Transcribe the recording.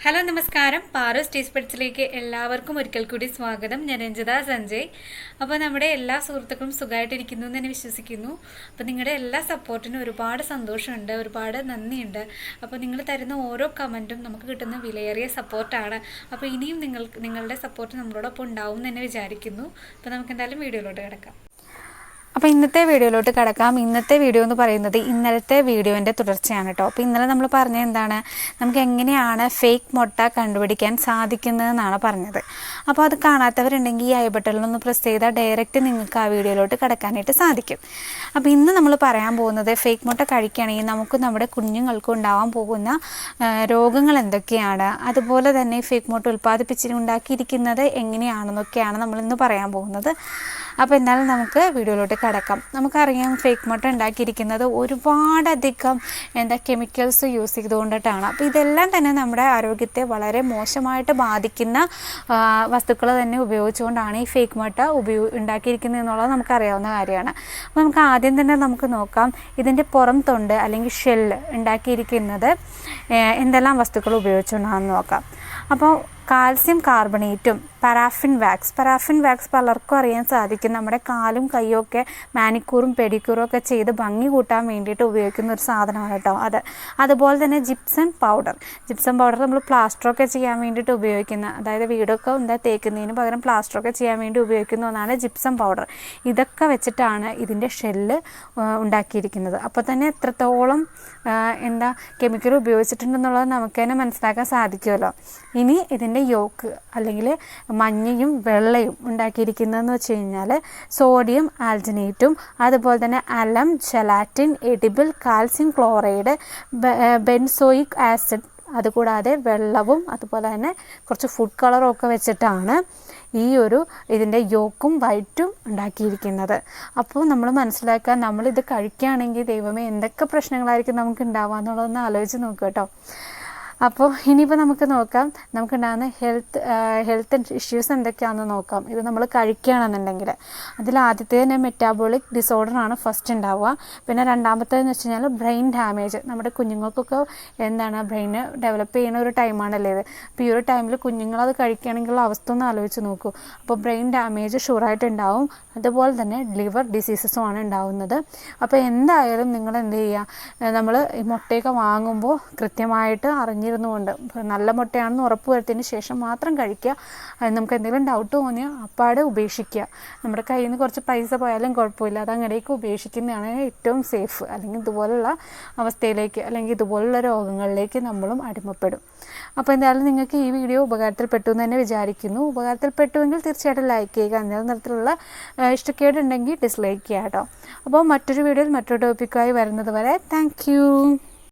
Hello നമസ്കാരം. പാറൂസ് ടീസ്പെറ്റ്സിലേക്ക് എല്ലാവർക്കും ഒരിക്കൽ കൂടി സ്വാഗതം. ഞാൻ രഞ്ജിത സഞ്ജയ്. അപ്പോൾ നമ്മുടെ എല്ലാ സുഹൃത്തുക്കളും സുഖമായിട്ടിരിക്കുന്നു എന്ന് തന്നെ വിശ്വസിക്കുന്നു. അപ്പോൾ നിങ്ങളുടെ എല്ലാ സപ്പോർട്ടിനും ഒരുപാട് സന്തോഷമുണ്ട്, ഒരുപാട് നന്ദിയുണ്ട്. അപ്പോൾ നിങ്ങൾ തരുന്ന ഓരോ കമൻറ്റും നമുക്ക് കിട്ടുന്ന വിലയേറിയ സപ്പോർട്ടാണ്. അപ്പോൾ ഇനിയും നിങ്ങളുടെ സപ്പോർട്ട് നമ്മളോടൊപ്പം ഉണ്ടാവും എന്ന് തന്നെ വിചാരിക്കുന്നു. അപ്പോൾ നമുക്ക് എന്തായാലും വീഡിയോയിലോട്ട് കിടക്കാം. അപ്പോൾ ഇന്നത്തെ വീഡിയോയിലോട്ട് കിടക്കാം. ഇന്നത്തെ വീഡിയോ എന്ന് പറയുന്നത് ഇന്നലത്തെ വീഡിയോൻ്റെ തുടർച്ചയാണ് കേട്ടോ. അപ്പോൾ ഇന്നലെ നമ്മൾ പറഞ്ഞത് എന്താണ്, നമുക്ക് എങ്ങനെയാണ് ഫേക്ക് മുട്ട കണ്ടുപിടിക്കാൻ സാധിക്കുന്നതെന്നാണ് പറഞ്ഞത്. അപ്പോൾ അത് കാണാത്തവരുണ്ടെങ്കിൽ ഈ ഐ ബട്ടണിലൊന്ന് പ്രസ് ചെയ്താൽ ഡയറക്റ്റ് നിങ്ങൾക്ക് ആ വീഡിയോയിലോട്ട് കിടക്കാനായിട്ട് സാധിക്കും. അപ്പോൾ ഇന്ന് നമ്മൾ പറയാൻ പോകുന്നത് ഫേക്ക് മുട്ട കഴിക്കുകയാണെങ്കിൽ നമുക്ക് നമ്മുടെ കുഞ്ഞുങ്ങൾക്ക് ഉണ്ടാവാൻ പോകുന്ന രോഗങ്ങൾ എന്തൊക്കെയാണ്, അതുപോലെ തന്നെ ഫേക്ക് മുട്ട ഉണ്ടാക്കിയിരിക്കുന്നത് എങ്ങനെയാണെന്നൊക്കെയാണ് നമ്മളിന്ന് പറയാൻ പോകുന്നത്. അപ്പോൾ എന്നാലും നമുക്ക് വീഡിയോയിലോട്ട് കിടക്കാം. നമുക്കറിയാം ഫേക്ക് മുട്ട ഉണ്ടാക്കിയിരിക്കുന്നത് ഒരുപാടധികം കെമിക്കൽസ് യൂസ് ചെയ്തുകൊണ്ടിട്ടാണ്. അപ്പോൾ ഇതെല്ലാം തന്നെ നമ്മുടെ ആരോഗ്യത്തെ വളരെ മോശമായിട്ട് ബാധിക്കുന്ന വസ്തുക്കൾ തന്നെ ഉപയോഗിച്ചുകൊണ്ടാണ് ഈ ഫേക്ക് മുട്ട ഉണ്ടാക്കിയിരിക്കുന്നത് എന്നുള്ളത് നമുക്കറിയാവുന്ന കാര്യമാണ്. അപ്പോൾ നമുക്ക് ആദ്യം തന്നെ നമുക്ക് നോക്കാം ഇതിൻ്റെ പുറം തൊണ്ട് അല്ലെങ്കിൽ ഷെല്ല് ഉണ്ടാക്കിയിരിക്കുന്നത് എന്തെല്ലാം വസ്തുക്കൾ ഉപയോഗിച്ചുകൊണ്ടാണെന്ന് നോക്കാം. അപ്പോൾ കാൽസ്യം കാർബണേറ്റും പാരാഫിൻ വാക്സ് പലർക്കും അറിയാൻ സാധിക്കും. നമ്മുടെ കാലും കൈയും ഒക്കെ മാനിക്കൂറും പെഡിക്യൂറും ഒക്കെ ചെയ്ത് ഭംഗി കൂട്ടാൻ വേണ്ടിയിട്ട് ഉപയോഗിക്കുന്ന ഒരു സാധനമാണ് കേട്ടോ അത്. അതുപോലെ തന്നെ ജിപ്സം പൗഡർ നമ്മൾ പ്ലാസ്റ്ററൊക്കെ ചെയ്യാൻ വേണ്ടിയിട്ട് ഉപയോഗിക്കുന്ന, അതായത് വീടൊക്കെ തേക്കുന്നതിന് പകരം പ്ലാസ്റ്ററൊക്കെ ചെയ്യാൻ വേണ്ടി ഉപയോഗിക്കുന്ന ഒന്നാണ് ജിപ്സം പൗഡർ. ഇതൊക്കെ വെച്ചിട്ടാണ് ഇതിൻ്റെ ഷെല്ല് ഉണ്ടാക്കിയിരിക്കുന്നത്. അപ്പോൾ തന്നെ എത്രത്തോളം കെമിക്കൽ ഉപയോഗിച്ചിട്ടുണ്ടെന്നുള്ളത് നമുക്ക് തന്നെ മനസ്സിലാക്കാൻ സാധിക്കുമല്ലോ. ഇനി ഇതിൻ്റെ യോക്ക് അല്ലെങ്കിൽ മഞ്ഞയും വെള്ളയും ഉണ്ടാക്കിയിരിക്കുന്നതെന്ന് വെച്ച് കഴിഞ്ഞാൽ സോഡിയം ആൽജിനേറ്റും അതുപോലെ തന്നെ അലം, gelatin, edible, calcium chloride, benzoic acid, അതുകൂടാതെ വെള്ളവും അതുപോലെ തന്നെ കുറച്ച് ഫുഡ് കളറും ഒക്കെ വെച്ചിട്ടാണ് ഇതിൻ്റെ യോക്കും വൈറ്റും ഉണ്ടാക്കിയിരിക്കുന്നത്. അപ്പോൾ നമ്മൾ മനസ്സിലാക്കുക, നമ്മളിത് കഴിക്കുകയാണെങ്കിൽ ദൈവമേ എന്തൊക്കെ പ്രശ്നങ്ങളായിരിക്കും നമുക്ക് ഉണ്ടാവുക എന്നുള്ളതൊന്ന് ആലോചിച്ച് നോക്കുക കേട്ടോ. അപ്പോൾ ഇനിയിപ്പോൾ നമുക്ക് നോക്കാം നമുക്കുണ്ടാകുന്ന ഹെൽത്ത് ഇഷ്യൂസ് എന്തൊക്കെയാണെന്ന് നോക്കാം. ഇത് നമ്മൾ കഴിക്കുകയാണെന്നുണ്ടെങ്കിൽ അതിൽ ആദ്യത്തെ തന്നെ മെറ്റാബോളിക് ഡിസോർഡറാണ് ഫസ്റ്റ് ഉണ്ടാവുക. പിന്നെ രണ്ടാമത്തേതെന്ന് വെച്ച് കഴിഞ്ഞാൽ ബ്രെയിൻ ഡാമേജ്. നമ്മുടെ കുഞ്ഞുങ്ങൾക്കൊക്കെ ബ്രെയിന് ഡെവലപ്പ് ചെയ്യുന്ന ഒരു ടൈമാണല്ലേ ഇത്. അപ്പോൾ ഈ ഒരു ടൈമിൽ കുഞ്ഞുങ്ങളത് കഴിക്കുകയാണെങ്കിലുള്ള അവസ്ഥ ഒന്ന് ആലോചിച്ച് നോക്കൂ. അപ്പോൾ ബ്രെയിൻ ഡാമേജ് ഷുവറായിട്ട് ഉണ്ടാവും. അതുപോലെ തന്നെ ലിവർ ഡിസീസസും ആണ് ഉണ്ടാവുന്നത്. അപ്പോൾ എന്തായാലും നിങ്ങൾ എന്ത് ചെയ്യുക, നമ്മൾ ഈ മുട്ടയൊക്കെ വാങ്ങുമ്പോൾ കൃത്യമായിട്ട് കൊണ്ട് നല്ല മുട്ടയാണെന്ന് ഉറപ്പ് വരുത്തിയതിന് ശേഷം മാത്രം കഴിക്കുക. നമുക്ക് എന്തെങ്കിലും ഡൗട്ട് തോന്നിയാൽ അപ്പാടെ ഉപേക്ഷിക്കുക. നമ്മുടെ കയ്യിൽ നിന്ന് കുറച്ച് പൈസ പോയാലും കുഴപ്പമില്ല, അത് അങ്ങനെയൊക്കെ ഉപേക്ഷിക്കുന്നതാണ് ഏറ്റവും സേഫ്. അല്ലെങ്കിൽ ഇതുപോലുള്ള അവസ്ഥയിലേക്ക് അല്ലെങ്കിൽ ഇതുപോലുള്ള രോഗങ്ങളിലേക്ക് നമ്മളും അടിമപ്പെടും. അപ്പോൾ എന്തായാലും നിങ്ങൾക്ക് ഈ വീഡിയോ ഉപകാരത്തിൽപ്പെട്ടു എന്ന് തന്നെ വിചാരിക്കുന്നു. ഉപകാരത്തിൽപ്പെട്ടുവെങ്കിൽ തീർച്ചയായിട്ടും ലൈക്ക് ചെയ്യുക. എന്തെങ്കിലും തരത്തിലുള്ള ഇഷ്ടക്കേടുണ്ടെങ്കിൽ ഡിസ്ലൈക്ക് ചെയ്യുക കേട്ടോ. അപ്പോൾ മറ്റൊരു വീഡിയോയിൽ മറ്റൊരു ടോപ്പിക്കായി വരുന്നത് വരെ താങ്ക് യു.